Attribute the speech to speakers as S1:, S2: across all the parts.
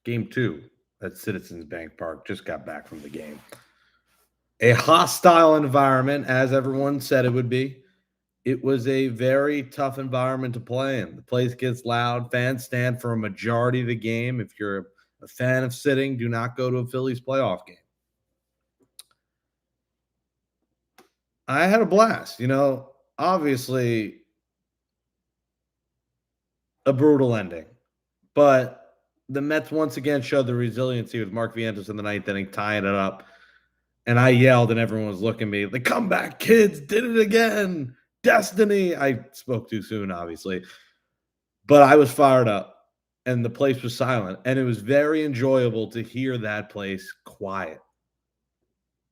S1: Game 2 at Citizens Bank Park. Just got back from the game. A hostile environment, as everyone said it would be. It was a very tough environment to play in. The place gets loud. Fans stand for a majority of the game. If you're a fan of sitting, do not go to a Phillies playoff game. I had a blast. Obviously a brutal ending, but the Mets once again showed the resiliency with Mark Vientos in the ninth inning, tying it up. And I yelled, and everyone was looking at me. The comeback kids did it again. Destiny. I spoke too soon, obviously, but I was fired up, and the place was silent, and it was very enjoyable to hear that place quiet.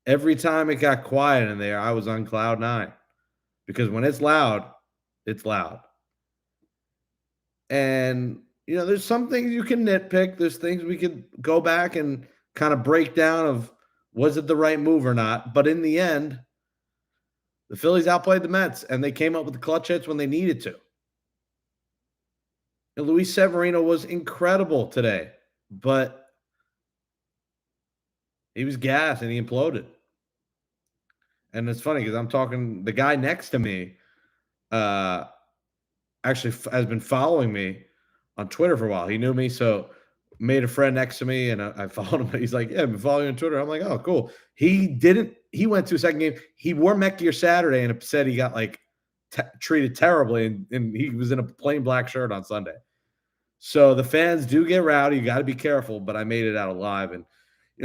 S1: Every time it got quiet in there, I was on cloud nine, because when it's loud, it's loud. And, there's some things you can nitpick. There's things we could go back and kind of break down of, was it the right move or not? But in the end, the Phillies outplayed the Mets, and they came up with the clutch hits when they needed to. And Luis Severino was incredible today, but he was gassed and he imploded. And it's funny because I'm talking, the guy next to me actually has been following me on Twitter for a while. He knew me, so made a friend next to me, and I followed him. He's like, yeah, I've been following you on Twitter. I'm like, oh, cool. He went to a second game. He wore Met gear Saturday and said he got treated terribly, and he was in a plain black shirt on Sunday. So the fans do get rowdy. You got to be careful, but I made it out alive. And,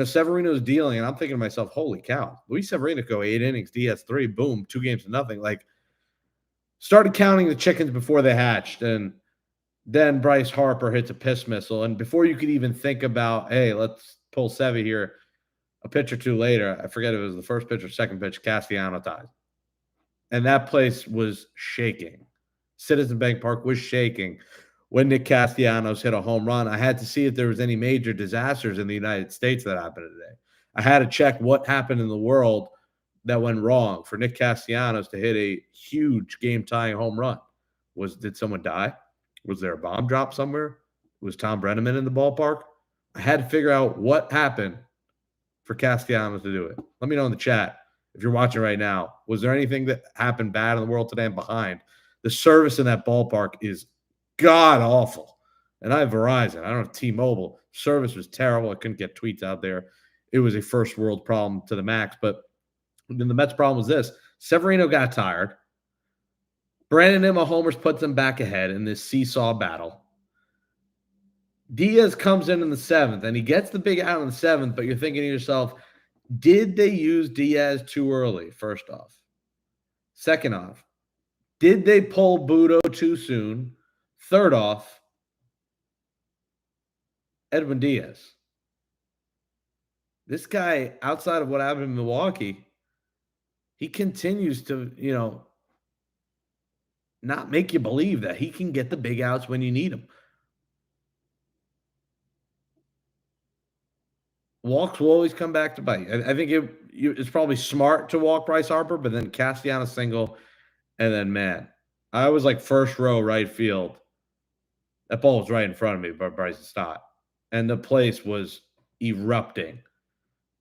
S1: Severino's dealing, and I'm thinking to myself, holy cow, Luis Severino go 8 innings, DS3, boom, 2 games to nothing. Started counting the chickens before they hatched, and then Bryce Harper hits a piss missile. And before you could even think about, hey, let's pull Sevy here, a pitch or two later, I forget if it was the first pitch or second pitch, Castellano ties. And that place was shaking. Citizen Bank Park was shaking when Nick Castellanos hit a home run. I had to see if there was any major disasters in the United States that happened today. I had to check what happened in the world that went wrong for Nick Castellanos to hit a huge game-tying home run. Did someone die? Was there a bomb drop somewhere? Was Tom Brenneman in the ballpark? I had to figure out what happened for Castellanos to do it. Let me know in the chat if you're watching right now. Was there anything that happened bad in the world today and behind? The service in that ballpark is god-awful. And I have Verizon. I don't have T-Mobile. Service was terrible. I couldn't get tweets out there. It was a first-world problem to the max. But then the Mets' problem was this. Severino got tired. Brandon Nimmo homers puts them back ahead in this seesaw battle. Diaz comes in the 7th, and he gets the big out in the 7th, but you're thinking to yourself, did they use Diaz too early, first off? Second off, did they pull Budo too soon? Third off, Edwin Diaz. This guy, outside of what happened in Milwaukee, he continues to, not make you believe that he can get the big outs when you need them. Walks will always come back to bite. I think it's probably smart to walk Bryce Harper, but then Castellanos single, and then, man, I was like first row right field. That ball was right in front of me, but Bryce stopped. And the place was erupting.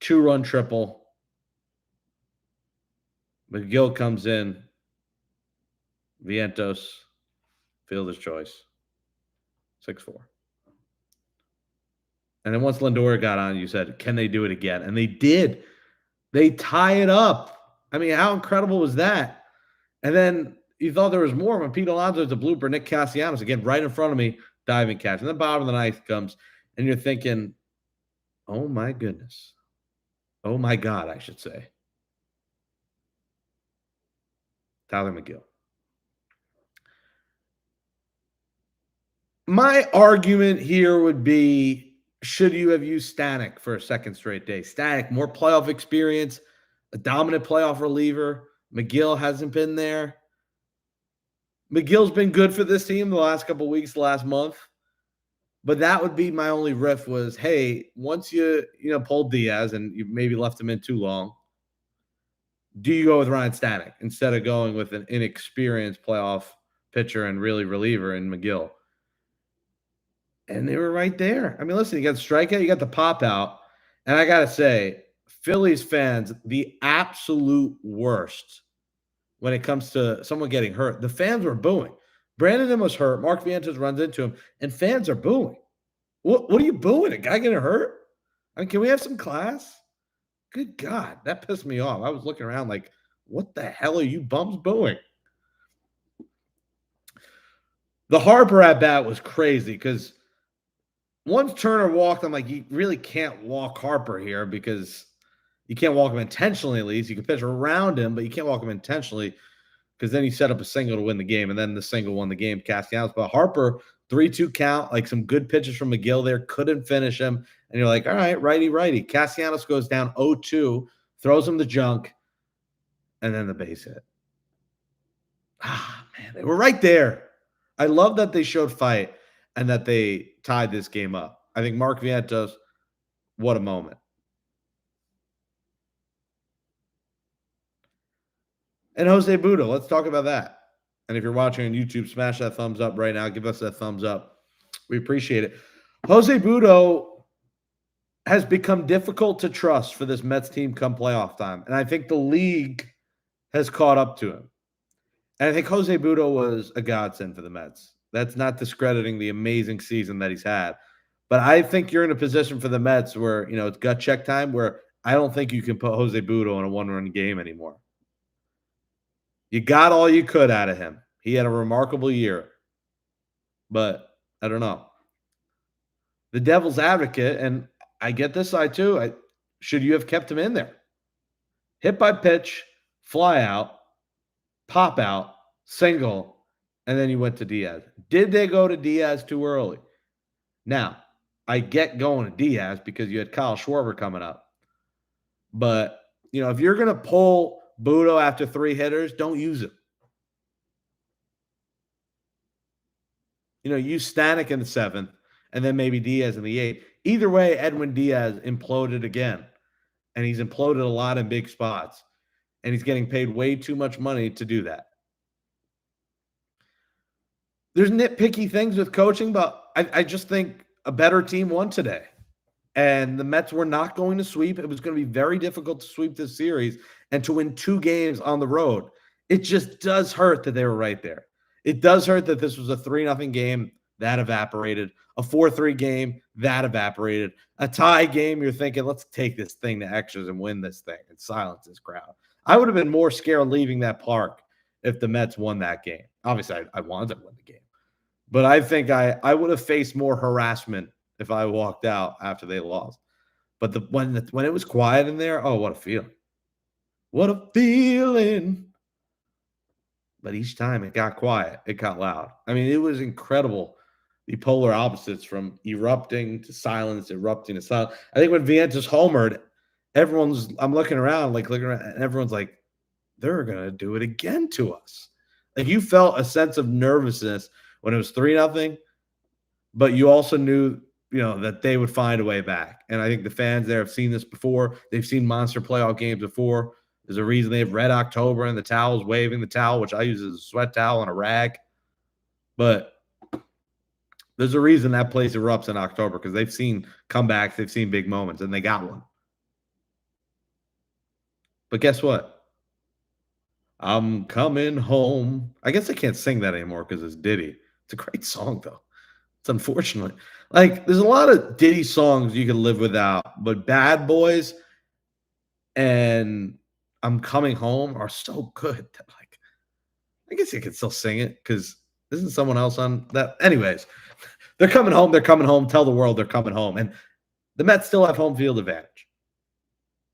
S1: 2-run triple. McGill comes in. Vientos, fielder's choice. 6-4. And then once Lindor got on, you said, can they do it again? And they did. They tie it up. I mean, how incredible was that? And then you thought there was more when Pete Alonso's a blooper, Nick Castellanos, again, right in front of me, diving catch. And the bottom of the ninth comes, and you're thinking, oh, my goodness. Oh, my God, I should say. Tyler McGill. My argument here would be, should you have used Stanek for a second straight day? Stanek, more playoff experience, a dominant playoff reliever. McGill hasn't been there. McGill's been good for this team the last couple of weeks, the last month. But that would be my only riff was, hey, once you pulled Diaz and you maybe left him in too long, do you go with Ryan Stanek instead of going with an inexperienced playoff pitcher and really reliever in McGill? and they were right there. I mean, listen, you got strikeout, you got the pop out, and I gotta say, Phillies fans, the absolute worst when it comes to someone getting hurt. The fans were booing. Brandon was hurt. Mark Vientos runs into him, and fans are booing. What are you booing? A guy getting hurt? I mean, can we have some class? Good God, that pissed me off. I was looking around like, what the hell are you bums booing? The Harper at bat was crazy because once Turner walked, I'm like, you really can't walk Harper here because you can't walk him intentionally, at least. You can pitch around him, but you can't walk him intentionally because then he set up a single to win the game, and then the single won the game, Castellanos. But Harper, 3-2 count, like some good pitches from McGill there, couldn't finish him. And you're like, all right, righty. Castellanos goes down 0-2, throws him the junk, and then the base hit. Ah, man, they were right there. I love that they showed fight and that they tied this game up. I think Mark Vientos, what a moment. And Jose Budo, let's talk about that. And if you're watching on YouTube, smash that thumbs up right now. Give us that thumbs up. We appreciate it. Jose Budo has become difficult to trust for this Mets team come playoff time. And I think the league has caught up to him. And I think Jose Budo was a godsend for the Mets. That's not discrediting the amazing season that he's had. But I think you're in a position for the Mets where, it's gut check time where I don't think you can put Jose Budo in a one-run game anymore. You got all you could out of him. He had a remarkable year. But I don't know. The devil's advocate, and I get this side too, should you have kept him in there? Hit by pitch, fly out, pop out, single, and then you went to Diaz. Did they go to Diaz too early? Now, I get going to Diaz because you had Kyle Schwarber coming up. But, if you're going to pull Budo after 3 hitters, don't use him. Use Stanek in the 7th, and then maybe Diaz in the 8th. Either way, Edwin Diaz imploded again, and he's imploded a lot in big spots, and he's getting paid way too much money to do that. There's nitpicky things with coaching, but I just think a better team won today. And the Mets were not going to sweep. It was going to be very difficult to sweep this series and to win 2 games on the road. It just does hurt that they were right there. It does hurt that this was a 3-0 game. That evaporated. A 4-3 game. That evaporated. A tie game, you're thinking, let's take this thing to extras and win this thing and silence this crowd. I would have been more scared leaving that park if the Mets won that game. Obviously, I wanted to win the game. But I think I would have faced more harassment if I walked out after they lost. But when it was quiet in there, oh, what a feeling. What a feeling. But each time it got quiet, it got loud. I mean, it was incredible. The polar opposites from erupting to silence, erupting to silence. I think when Vientos homered, I'm looking around, and everyone's like, they're going to do it again to us. Like you felt a sense of nervousness when it was 3-0, but you also knew, that they would find a way back. And I think the fans there have seen this before. They've seen monster playoff games before. There's a reason they have Red October and the towels waving the towel, which I use as a sweat towel and a rag. But there's a reason that place erupts in October because they've seen comebacks, they've seen big moments, and they got one. But guess what? I'm coming home. I guess I can't sing that anymore because it's Diddy. It's a great song, though. It's unfortunate. There's a lot of Diddy songs you can live without, but Bad Boys and I'm Coming Home are so good that, I guess you can still sing it because isn't someone else on that? Anyways, they're coming home. They're coming home. Tell the world they're coming home. And the Mets still have home field advantage.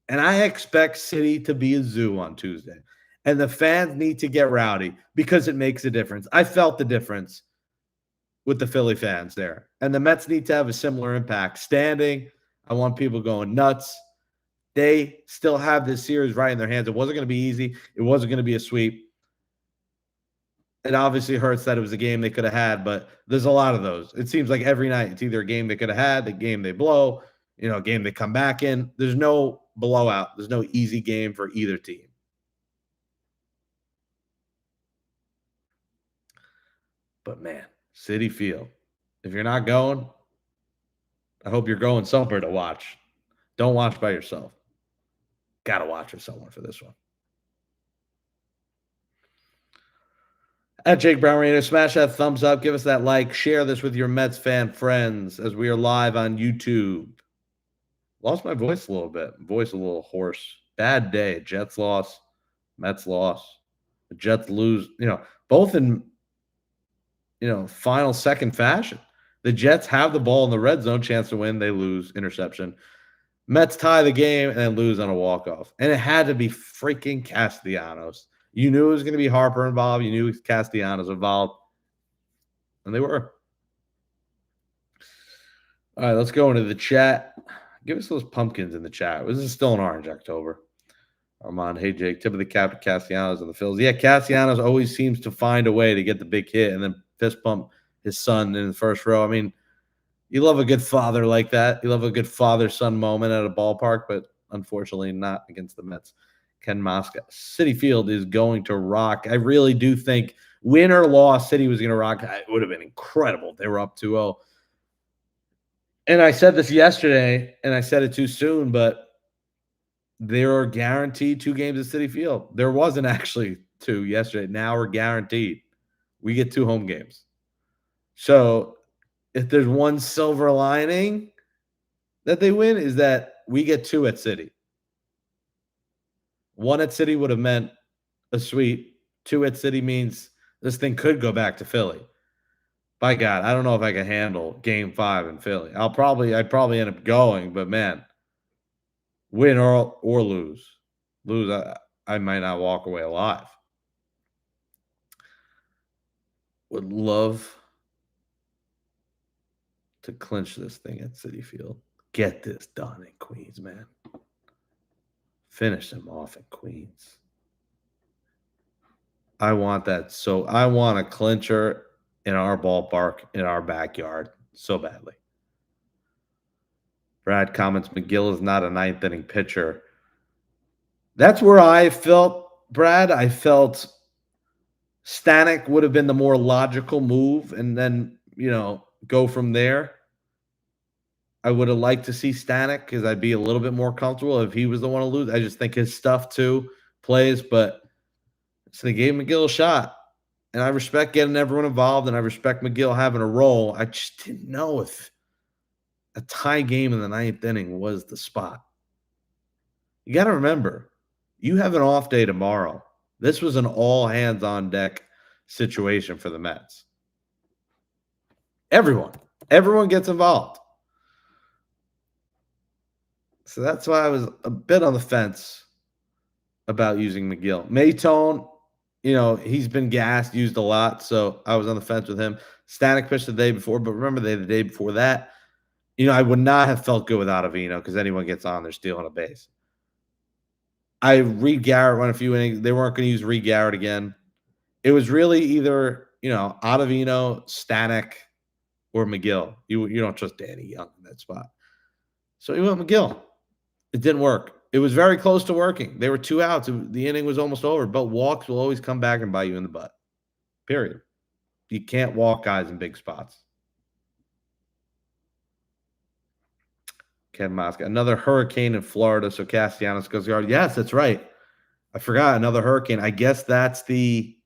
S1: And I expect Citi to be a zoo on Tuesday. And the fans need to get rowdy because it makes a difference. I felt the difference with the Philly fans there. And the Mets need to have a similar impact. Standing, I want people going nuts. They still have this series right in their hands. It wasn't going to be easy. It wasn't going to be a sweep. It obviously hurts that it was a game they could have had, but there's a lot of those. It seems like every night it's either a game they could have had, the game they blow, a game they come back in. There's no blowout. There's no easy game for either team. But man, Citi Field. If you're not going, I hope you're going somewhere to watch. Don't watch by yourself. Got to watch with someone for this one. At Jake Brown Radio, smash that thumbs up, give us that like, share this with your Mets fan friends as we are live on YouTube. Lost my voice a little bit. Voice a little hoarse. Bad day. Jets loss. Mets loss. The Jets lose, both in, final second fashion. The Jets have the ball in the red zone, chance to win. They lose, interception. Mets tie the game and then lose on a walk-off. And it had to be freaking Castellanos. You knew it was going to be Harper involved. You knew Castellanos involved. And they were. All right, let's go into the chat. Give us those pumpkins in the chat. This is still in orange October. Armand, hey, Jake, tip of the cap to Castellanos and the Phils. Yeah, Castellanos always seems to find a way to get the big hit and then fist pump his son in the first row. I mean, you love a good father like that. You love a good father-son moment at a ballpark, but unfortunately not against the Mets. Ken Mosca. Citi Field is going to rock. I really do think win or loss, City was going to rock. It would have been incredible. They were up 2-0. And I said this yesterday, and I said it too soon, but there are guaranteed 2 games at Citi Field. There wasn't actually 2 yesterday. Now we're guaranteed. We get 2 home games. So if there's one silver lining that they win is that we get 2 at Citi. 1 at Citi would have meant a sweep. 2 at Citi means this thing could go back to Philly. By God, I don't know if I can handle Game 5 in Philly. I'd probably end up going, but man, win or lose. I might not walk away alive. Would love to clinch this thing at Citi Field. Get this done in Queens, man. Finish them off in Queens. I want that. So I want a clincher in our ballpark, in our backyard, so badly. Brad comments, McGill is not a ninth inning pitcher. That's where I felt, Brad. I felt Stanek would have been the more logical move and then, go from there. I would have liked to see Stanek because I'd be a little bit more comfortable if he was the one to lose. I just think his stuff too plays, but so they gave McGill a shot. And I respect getting everyone involved, and I respect McGill having a role. I just didn't know if a tie game in the 9th inning was the spot. You got to remember, you have an off day tomorrow. This was an all-hands-on-deck situation for the Mets. Everyone gets involved. So that's why I was a bit on the fence about using McGill. Maytone, he's been gassed, used a lot, so I was on the fence with him. Stanek pitched the day before, but remember the day before that, I would not have felt good without Avino because anyone gets on, they're stealing a base. Reed Garrett won a few innings. They weren't going to use Reed Garrett again. It was really either, Ottavino, Stanek, or McGill. You don't trust Danny Young in that spot. So he went McGill. It didn't work. It was very close to working. They were 2 outs. The inning was almost over, but walks will always come back and bite you in the butt. Period. You can't walk guys in big spots. Ken Mosca. Another hurricane in Florida, so Castellanos goes yard. Yes, that's right. I forgot another hurricane. I guess that's the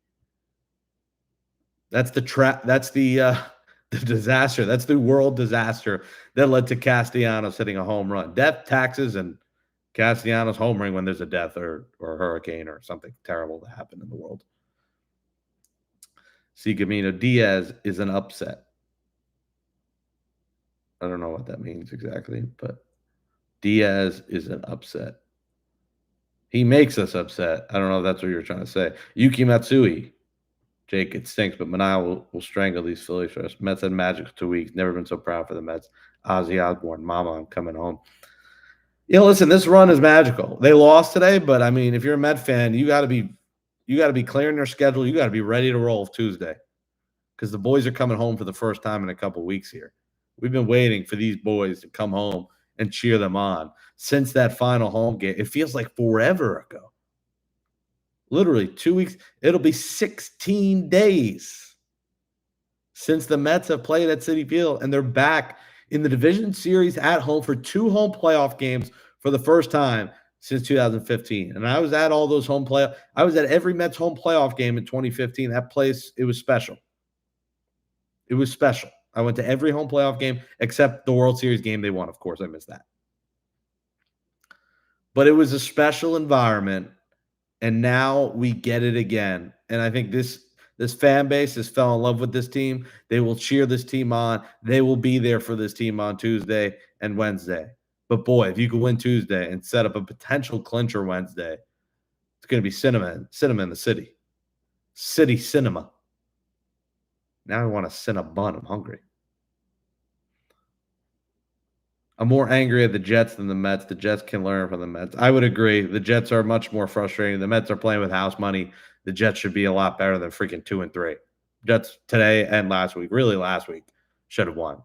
S1: disaster. That's the world disaster that led to Castellanos hitting a home run. Death, taxes, and Castellanos home ring when there's a death or a hurricane or something terrible that happened in the world. See, Gamino, Diaz is an upset. I don't know what that means exactly, but Diaz is an upset. He makes us upset. I don't know if that's what you're trying to say. Yuki Matsui. Jake, it stinks, but Manaea will strangle these Phillies for us. Mets had magic for 2 weeks. Never been so proud for the Mets. Ozzy Osbourne, Mama, I'm coming home. Listen, this run is magical. They lost today, but I mean, if you're a Met fan, you got to be clearing their schedule. You got to be ready to roll Tuesday because the boys are coming home for the first time in a couple weeks here. We've been waiting for these boys to come home and cheer them on since that final home game. It feels like forever ago. Literally 2 weeks. It'll be 16 days since the Mets have played at Citi Field, and they're back in the division series at home for 2 home playoff games for the first time since 2015. And I was at all those home playoff. I was at every Mets home playoff game in 2015. That place, it was special. It was special. I went to every home playoff game except the World Series game they won. Of course, I missed that. But it was a special environment, and now we get it again. And I think this fan base has fell in love with this team. They will cheer this team on. They will be there for this team on Tuesday and Wednesday. But boy, if you could win Tuesday and set up a potential clincher Wednesday, it's going to be cinema in the city. City cinema. Now I want a Cinnabon. I'm hungry. I'm more angry at the Jets than the Mets. The Jets can learn from the Mets. I would agree. The Jets are much more frustrating. The Mets are playing with house money. The Jets should be a lot better than freaking 2-3. Jets today and last week, really last week, should have won.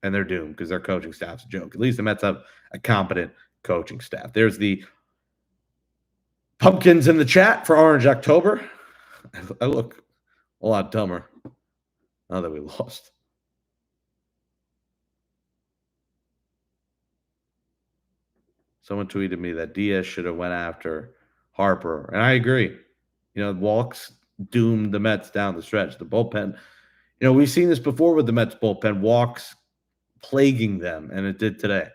S1: And they're doomed because their coaching staff's a joke. At least the Mets have a competent coaching staff. There's the pumpkins in the chat for Orange October. I look a lot dumber now that we lost. Someone tweeted me that Diaz should have went after Harper, and I agree. Walks doomed the Mets down the stretch. The bullpen, we've seen this before with the Mets bullpen, walks plaguing them, and it did today.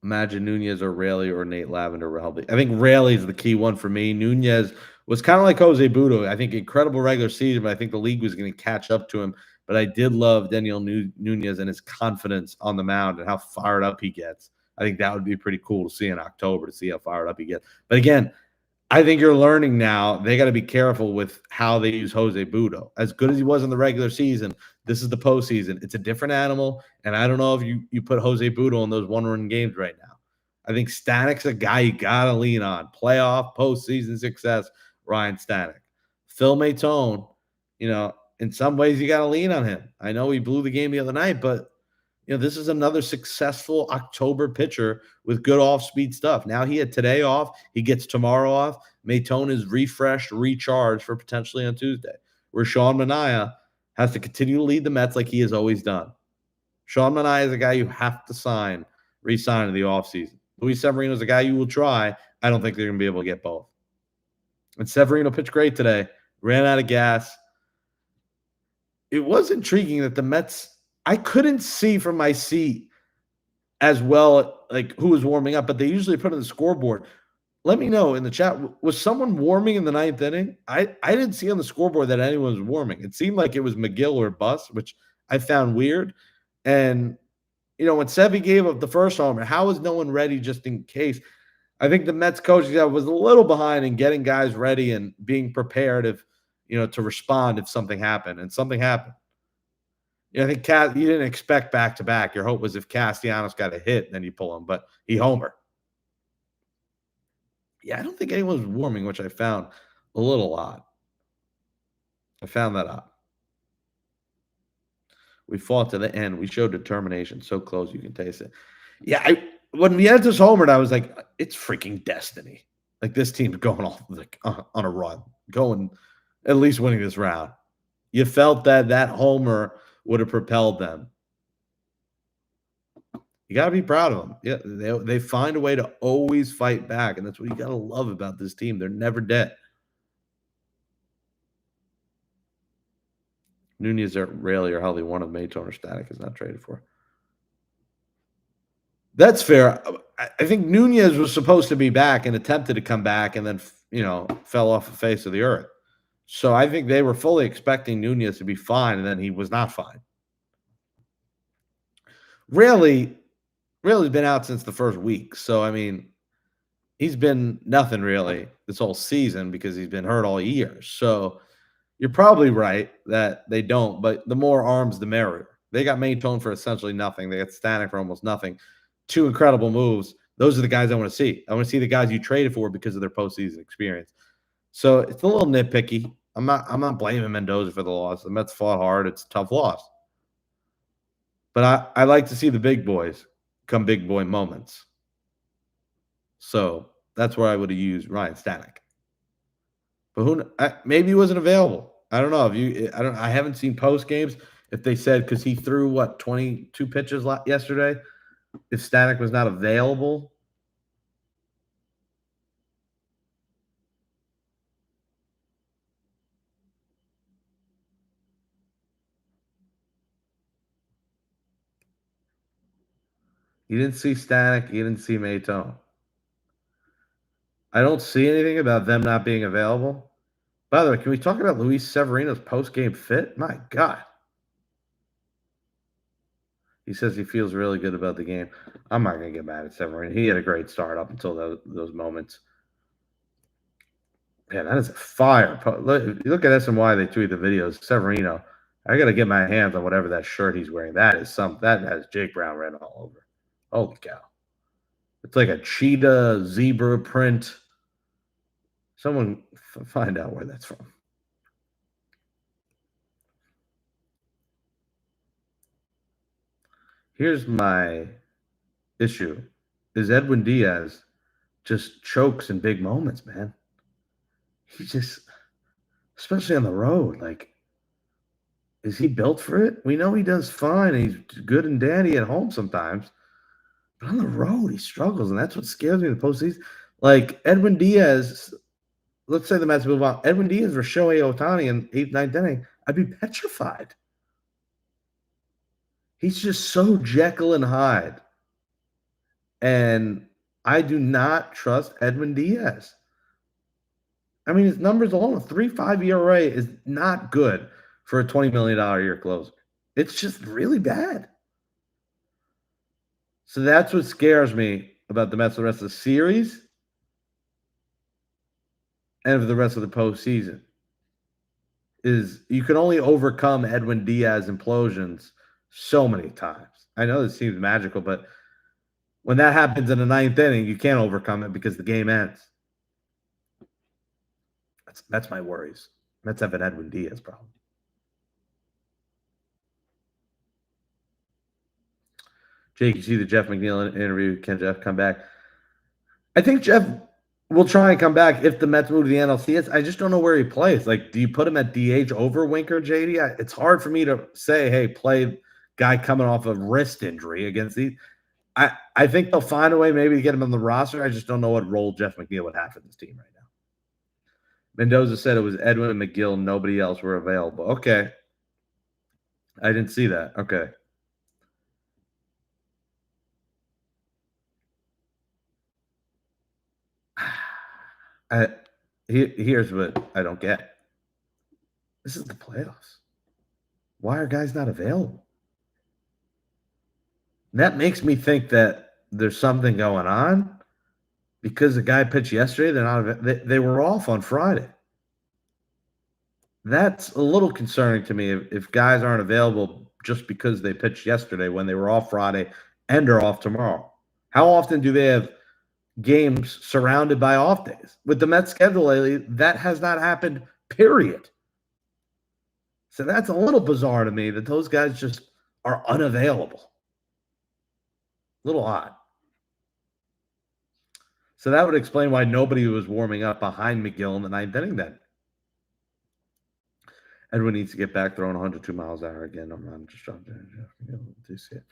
S1: Imagine Nunez or Raley or Nate Lavender healthy. I think Raley is the key one for me. Nunez was kind of like Jose Budo. I think incredible regular season, but I think the league was going to catch up to him. But I did love Daniel Nunez and his confidence on the mound and how fired up he gets. I think that would be pretty cool to see in October, to see how fired up he gets. But again, I think you're learning now they got to be careful with how they use Jose Budo. As good as he was in the regular season, this is the postseason. It's a different animal, and I don't know if you put Jose Budo in those one-run games right now. I think Stanek's a guy you got to lean on. Playoff, postseason success, Ryan Stanek. Phil Maton, in some ways you got to lean on him. I know he blew the game the other night, but this is another successful October pitcher with good off-speed stuff. Now he had today off. He gets tomorrow off. Maton is refreshed, recharged for potentially on Tuesday. Where Sean Manaea has to continue to lead the Mets like he has always done. Sean Manaea is a guy you have to re-sign in the offseason. Luis Severino is a guy you will try. I don't think they're going to be able to get both. And Severino pitched great today. Ran out of gas. It was intriguing that the Mets, I couldn't see from my seat as well, like who was warming up, but they usually put on the scoreboard. Let me know in the chat. Was someone warming in the ninth inning? I didn't see on the scoreboard that anyone was warming. It seemed like it was McGill or Bus, which I found weird. And, when Sevy gave up the first homer, how was no one ready just in case? I think the Mets coaching staff was a little behind in getting guys ready and being prepared to respond if something happened. And something happened. I think you didn't expect back-to-back. Your hope was if Castellanos got a hit, then you pull him, but he homered. Yeah, I don't think anyone was warming, which I found a little odd. I found that odd. We fought to the end. We showed determination. So close, you can taste it. Yeah, when Vientos homered, I was like, it's freaking destiny. Like, this team's going off on a run, going at least winning this round. You felt that homer would have propelled them. You got to be proud of them. Yeah, they find a way to always fight back, and that's what you got to love about this team. They're never dead. Nunez or Raley or healthy. One of Maton or Stanek is not traded for. That's fair. I think Nunez was supposed to be back and attempted to come back and then, fell off the face of the earth. So I think they were fully expecting Nunez to be fine, and then he was not fine. Raley's been out since the first week. So, he's been nothing really this whole season because he's been hurt all year. So you're probably right that they don't, but the more arms, the merrier. They got Maton for essentially nothing. They got Stanek for almost nothing. 2 incredible moves. Those are the guys I want to see. I want to see the guys you traded for because of their postseason experience. So it's a little nitpicky. I'm not blaming Mendoza for the loss. The Mets fought hard. It's a tough loss. But I like to see the big boys come big boy moments. So that's where I would have used Ryan Stanek. But maybe he wasn't available. I don't know. I haven't seen post games. If they said because he threw what 22 pitches yesterday, if Stanek was not available. You didn't see Stanek, you didn't see Maytone. I don't see anything about them not being available. By the way, can we talk about Luis Severino's post-game fit? My God. He says he feels really good about the game. I'm not going to get mad at Severino. He had a great start up until those moments. Man, that is a fire. If you look at SNY, they tweet the videos. Severino, I got to get my hands on whatever that shirt he's wearing. That has Jake Brown red all over. Holy cow. It's like a cheetah zebra print. Someone find out where that's from. Here's my issue. Is Edwin Diaz just chokes in big moments, man. He just, especially on the road, like, is he built for it? We know he does fine. He's good and dandy at home sometimes. But on the road, he struggles, and that's what scares me in the postseason. Like, Edwin Diaz, let's say the Mets move on. Edwin Diaz or Shohei Ohtani in 8th, 9th inning, I'd be petrified. He's just so Jekyll and Hyde. And I do not trust Edwin Diaz. I mean, his numbers alone, a 3.5 ERA is not good for a $20 million a year closer. It's just really bad. So that's what scares me about the Mets for the rest of the series and for the rest of the postseason. Is you can only overcome Edwin Diaz implosions so many times. I know this seems magical, but when that happens in the 9th inning, you can't overcome it because the game ends. That's my worries. Mets have an Edwin Diaz problem. Jake, you see the Jeff McNeil interview. Can Jeff come back? I think Jeff will try and come back if the Mets move to the NLCS. I just don't know where he plays. Like, do you put him at DH over Winker, JD? It's hard for me to say, hey, play guy coming off a wrist injury against these. I think they'll find a way maybe to get him on the roster. I just don't know what role Jeff McNeil would have for this team right now. Mendoza said it was Edwin and McGill. Nobody else were available. Okay. I didn't see that. Okay. Here's what I don't get. This is the playoffs. Why are guys not available? And that makes me think that there's something going on because the guy pitched yesterday. They were off on Friday. That's a little concerning to me if guys aren't available just because they pitched yesterday when they were off Friday and are off tomorrow. How often do they have games surrounded by off days? With the Mets schedule lately, that has not happened, period. So that's a little bizarre to me that those guys just are unavailable. A little odd. So that would explain why nobody was warming up behind McGill in the 9th inning then. Edwin needs to get back throwing 102 miles an hour again. I'm just trying to see it.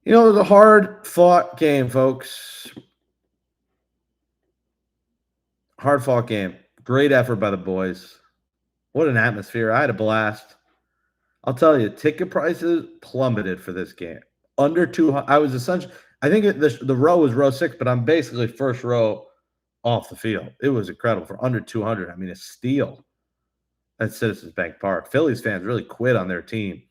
S1: You know, it was a hard-fought game, folks. Hard-fought game. Great effort by the boys. What an atmosphere. I had a blast. I'll tell you, ticket prices plummeted for this game. Under 200. I was essentially, I think the row was row 6, but I'm basically first row off the field. It was incredible for under 200. I mean, a steal at Citizens Bank Park. Phillies fans really quit on their team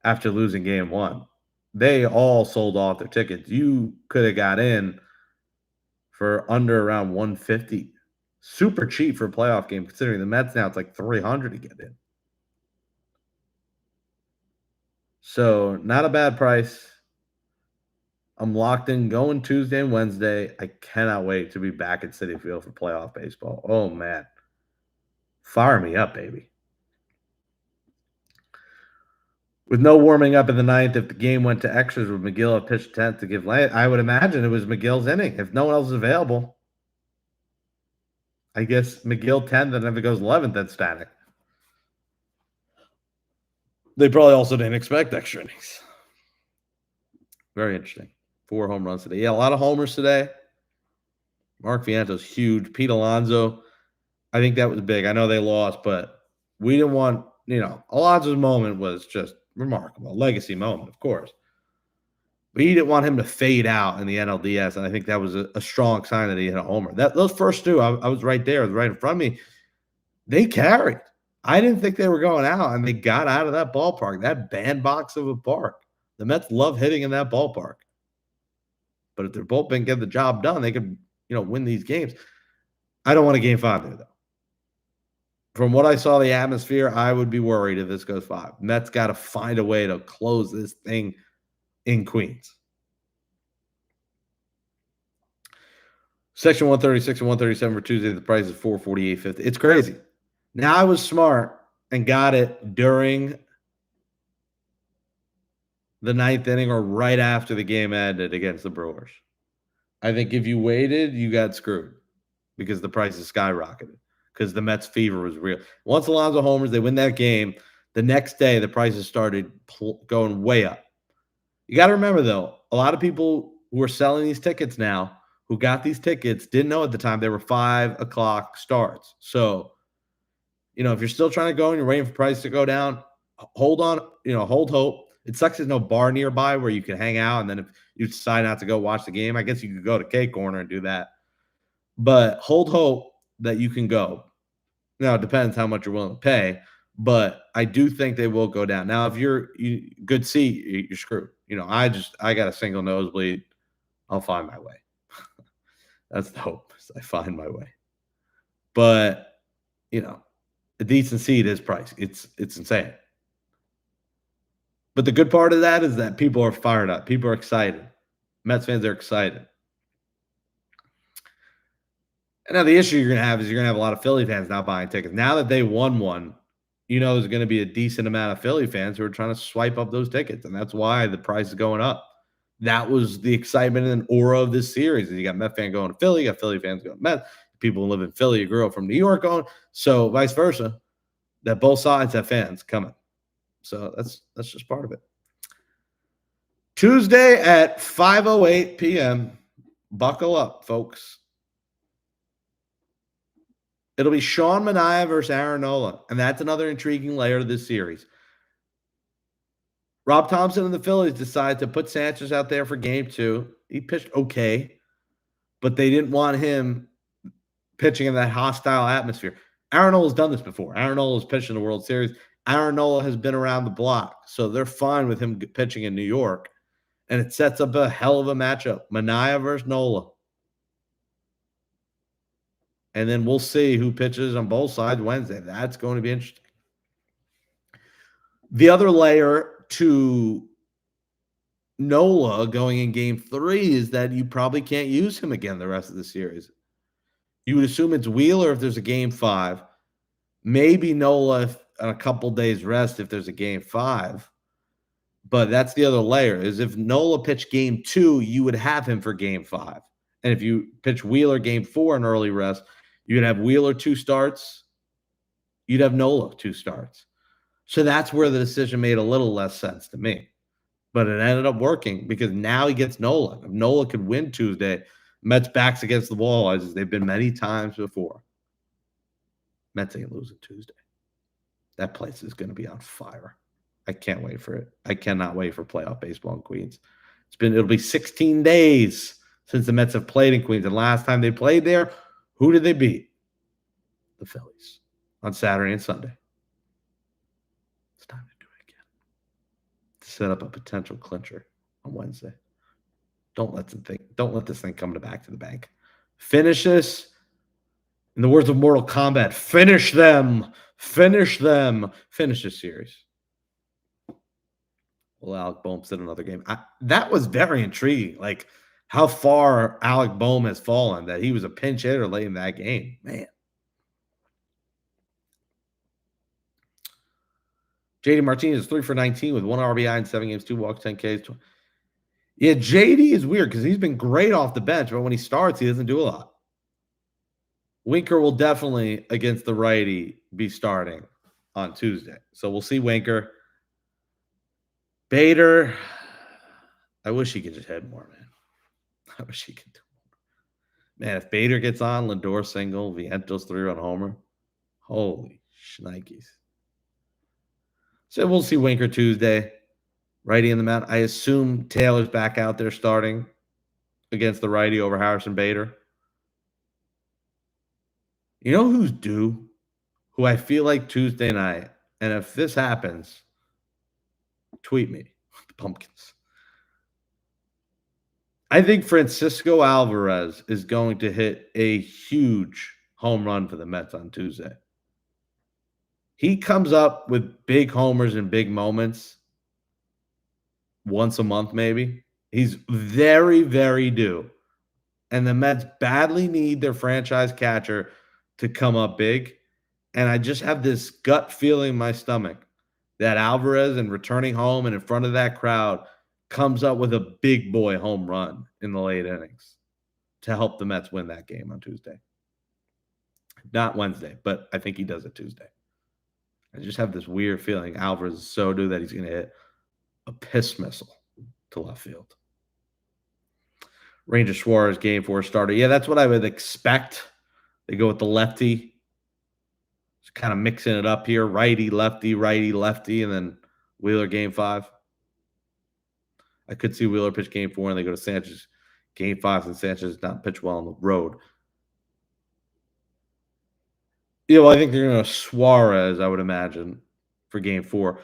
S1: after losing game 1. They all sold off their tickets. You could have got in for under around 150. Super cheap for a playoff game, considering the Mets now it's like 300 to get in. So not a bad price. I'm locked in going Tuesday and Wednesday. I cannot wait to be back at Citi Field for playoff baseball. Oh, man. Fire me up, baby. With no warming up in the 9th, if the game went to extras, would McGill have pitched 10th to give late? I would imagine it was McGill's inning. If no one else is available, I guess McGill 10th, and if it goes 11th, then Stanek. They probably also didn't expect extra innings. Very interesting. 4 home runs today. Yeah, a lot of homers today. Mark Viento's huge. Pete Alonso, I think that was big. I know they lost, but we didn't want, Alonso's moment was just remarkable. Legacy moment, of course. But you didn't want him to fade out in the NLDS, and I think that was a strong sign that he hit a homer. Those first two, I was right there, right in front of me. They carried. I didn't think they were going out, and they got out of that ballpark, that bandbox of a park. The Mets love hitting in that ballpark. But if their bullpen get the job done, they could, win these games. I don't want a game 5 there, though. From what I saw, the atmosphere, I would be worried if this goes 5. Mets got to find a way to close this thing in Queens. Section 136 and 137 for Tuesday. The price is $448.50. It's crazy. Now I was smart and got it during the 9th inning or right after the game ended against the Brewers. I think if you waited, you got screwed because the prices skyrocketed because the Mets fever was real. Once Alonso homers, they win that game. The next day, the prices started going way up. You got to remember, though, a lot of people who are selling these tickets now, who got these tickets, didn't know at the time they were 5 o'clock starts. So, if you're still trying to go and you're waiting for price to go down, hold on, hold hope. It sucks there's no bar nearby where you can hang out. And then if you decide not to go watch the game, I guess you could go to K Corner and do that. But hold hope that you can go. Now, it depends how much you're willing to pay. But I do think they will go down. Now, if you're good seat, you're screwed. I got a single nosebleed. I'll find my way. That's the hope. I find my way. But, a decent seat is pricey. It's insane. But the good part of that is that people are fired up. People are excited. Mets fans are excited. And now the issue you're going to have is you're going to have a lot of Philly fans now buying tickets. Now that they won one, there's going to be a decent amount of Philly fans who are trying to swipe up those tickets. And that's why the price is going up. That was the excitement and aura of this series. You got Met fans going to Philly, you got Philly fans going to Met. People who live in Philly, you grew up from New York going. So vice versa, that both sides have fans coming. So that's just part of it. Tuesday at 5:08 p.m. Buckle up, folks. It'll be Sean Manaea versus Aaron Nola, and that's another intriguing layer to this series. Rob Thompson and the Phillies decided to put Sanchez out there for game 2. He pitched okay, but they didn't want him pitching in that hostile atmosphere. Aaron Nola's done this before. Aaron Nola's pitched in the World Series. Aaron Nola has been around the block, so they're fine with him pitching in New York, and it sets up a hell of a matchup. Manaea versus Nola. And then we'll see who pitches on both sides Wednesday. That's going to be interesting. The other layer to Nola going in game 3 is that you probably can't use him again the rest of the series. You would assume it's Wheeler if there's a game 5. Maybe Nola on a couple days rest if there's a game 5. But that's the other layer, is if Nola pitched game 2, you would have him for game 5. And if you pitch Wheeler game 4 in early rest, you'd have Wheeler 2 starts. You'd have Nola 2 starts. So that's where the decision made a little less sense to me. But it ended up working because now he gets Nola. If Nola could win Tuesday, Mets backs against the wall as they've been many times before. Mets ain't losing Tuesday. That place is going to be on fire. I can't wait for it. I cannot wait for playoff baseball in Queens. It'll be 16 days since the Mets have played in Queens. And last time they played there, who did they beat? The Phillies on Saturday and Sunday. It's time to do it again. To set up a potential clincher on Wednesday. Don't let this thing come back to the bank. Finish this. In the words of Mortal Kombat, finish them. Finish them. Finish this series. Well, Alec Bohm said another game. That was very intriguing. Like how far Alec Bohm has fallen, that he was a pinch hitter late in that game. Man. JD Martinez is 3 for 19 with 1 RBI in 7 games, 2 walks, 10 Ks. Yeah, JD is weird because he's been great off the bench, but when he starts, he doesn't do a lot. Winker will definitely, against the righty, be starting on Tuesday. So we'll see Winker. Bader, I wish he could just hit more, man. I wish he could do more. Man, if Bader gets on, Lindor single, Vientos 3-run homer. Holy shnikes. So we'll see Winker Tuesday. Righty in the mound. I assume Taylor's back out there starting against the righty over Harrison Bader. You know who's due? Who I feel like Tuesday night, and if this happens, tweet me, the Pumpkins. I think Francisco Alvarez is going to hit a huge home run for the Mets on Tuesday. He comes up with big homers and big moments once a month, maybe. He's very, very due. And the Mets badly need their franchise catcher to come up big. And I just have this gut feeling in my stomach that Alvarez, and returning home and in front of that crowd, comes up with a big boy home run in the late innings to help the Mets win that game on Tuesday. Not Wednesday, but I think he does it Tuesday. I just have this weird feeling Alvarez is so due that he's going to hit a piss missile to left field. Ranger Suarez, game 4 starter. Yeah, that's what I would expect. They go with the lefty. Just kind of mixing it up here. Righty, lefty, and then Wheeler, game 5. I could see Wheeler pitch game 4, and they go to Sanchez game 5, and Sanchez does not pitch well on the road. Yeah, well, I think they're going to Suarez, I would imagine, for game 4.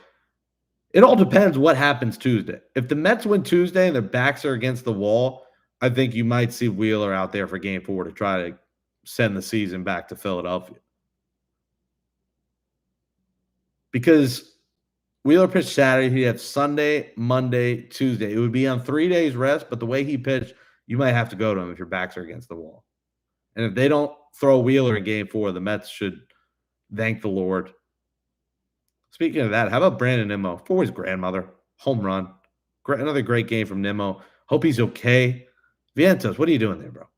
S1: It all depends what happens Tuesday. If the Mets win Tuesday and their backs are against the wall, I think you might see Wheeler out there for game 4 to try to send the season back to Philadelphia. Because Wheeler pitched Saturday, he had Sunday, Monday, Tuesday. It would be on 3 days rest, but the way he pitched, you might have to go to him if your backs are against the wall. And if they don't throw Wheeler in game 4, the Mets should thank the Lord. Speaking of that, how about Brandon Nimmo? For his grandmother, home run. Another great game from Nimmo. Hope he's okay. Vientos, what are you doing there, bro?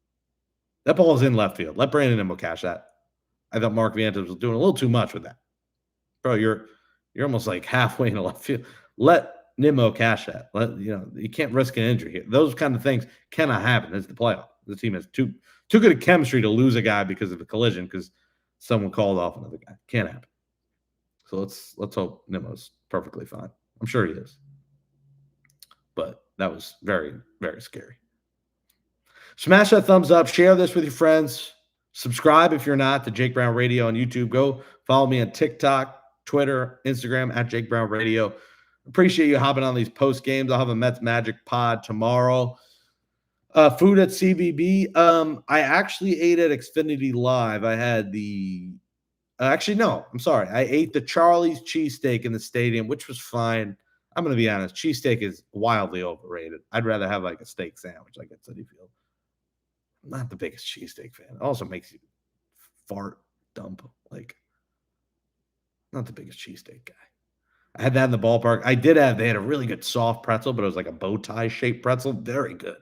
S1: That ball is in left field. Let Brandon Nimmo cash that. I thought Mark Vientos was doing a little too much with that. Bro, you're almost like halfway in the left field. Let Nimmo cash that. You can't risk an injury here. Those kind of things cannot happen. It's the playoff. The team has too good a chemistry to lose a guy because of a collision because someone called off another guy. Can't happen. So let's hope Nimmo's perfectly fine. I'm sure he is. But that was very, very scary. Smash that thumbs up. Share this with your friends. Subscribe if you're not to Jake Brown Radio on YouTube. Go follow me on TikTok, Twitter, Instagram at Jake Brown Radio. Appreciate you hopping on these post games. I'll have a Mets Magic pod tomorrow. Food at CBB. I actually ate at Xfinity Live. I had I'm sorry. I ate the Charlie's cheesesteak in the stadium, which was fine. I'm going to be honest. Cheesesteak is wildly overrated. I'd rather have like a steak sandwich like at Citi Field. I'm not the biggest cheesesteak fan. It also makes you fart dump. Not the biggest cheesesteak guy. I had that in the ballpark. They had a really good soft pretzel, but it was like a bow tie shaped pretzel. Very good.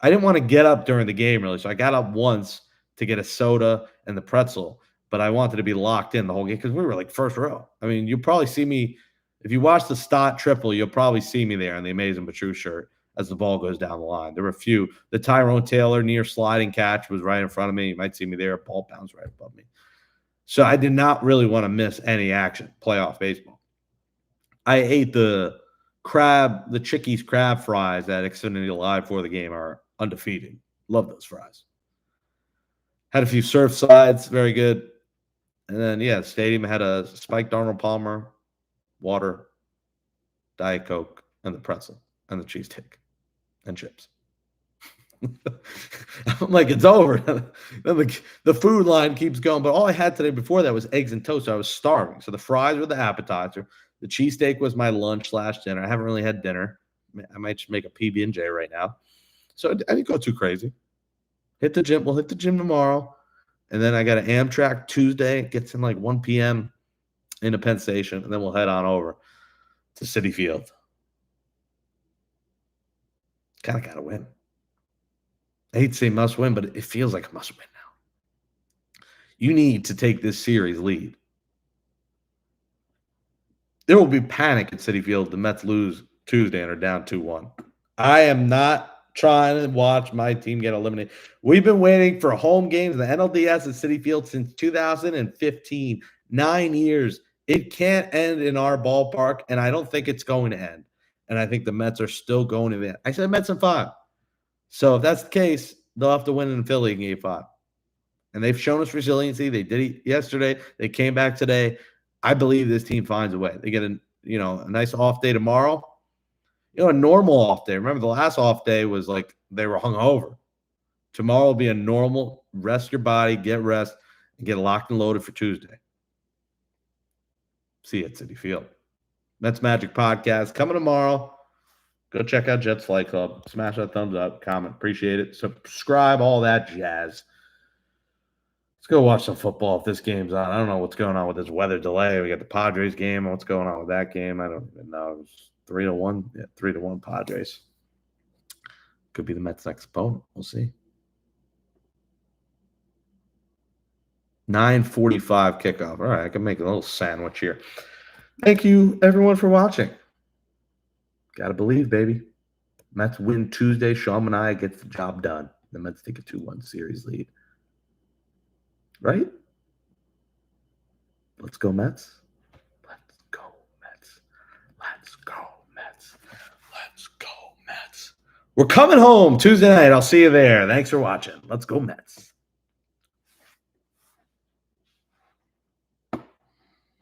S1: I didn't want to get up during the game really, so I got up once to get a soda and the pretzel. But I wanted to be locked in the whole game because we were like first row. I mean, you'll probably see me if you watch the Stott Triple. You'll probably see me there in the Amazing but True shirt as the ball goes down the line. There were a few. The Tyrone Taylor near sliding catch was right in front of me. You might see me there. Ball bounced right above me. So I did not really want to miss any action. Playoff baseball. I ate the Chickies crab fries at Xfinity Live for the game. Are undefeated. Love those fries. Had a few surf sides. Very good. And then, the stadium had a spiked Arnold Palmer, water, Diet Coke, and the pretzel, and the cheesesteak, and chips. I'm like, it's over. Then the food line keeps going. But all I had today before that was eggs and toast. So I was starving. So the fries were the appetizer. The cheesesteak was my lunch/dinner. I haven't really had dinner. I might just make a PB&J right now. So I didn't go too crazy. Hit the gym. We'll hit the gym tomorrow. And then I got an Amtrak Tuesday. It gets in like 1 p.m. into Penn Station. And then we'll head on over to Citi Field. Kind of got to win. I hate to say must win, but it feels like a must win now. You need to take this series lead. There will be panic at Citi Field. The Mets lose Tuesday and are down 2-1. I am not trying to watch my team get eliminated. We've been waiting for home games in the NLDS at Citi Field since 2015. 9 years. It can't end in our ballpark, and I don't think it's going to end. And I think the Mets are still going to win. I said Mets in 5. So if that's the case, they'll have to win in Philly in Game 5. And they've shown us resiliency. They did it yesterday. They came back today. I believe this team finds a way. They get a nice off day tomorrow. A normal off day. Remember, the last off day was like they were hungover. Tomorrow will be a normal rest your body, get rest, and get locked and loaded for Tuesday. See you at Citi Field. Mets Magic Podcast coming tomorrow. Go check out Jets Flight Club. Smash that thumbs up, comment. Appreciate it. Subscribe, all that jazz. Let's go watch some football if this game's on. I don't know what's going on with this weather delay. We got the Padres game. What's going on with that game? I don't even know. It was 3-1. Yeah, 3-1 Padres. Could be the Mets' next opponent. We'll see. 9:45 kickoff. All right, I can make a little sandwich here. Thank you, everyone, for watching. Gotta believe, baby. Mets win Tuesday. Sean Manaea gets the job done. The Mets take a 2-1 series lead. Right? Let's go, Mets. Let's go, Mets. Let's go, Mets. Let's go, Mets. We're coming home Tuesday night. I'll see you there. Thanks for watching. Let's go, Mets.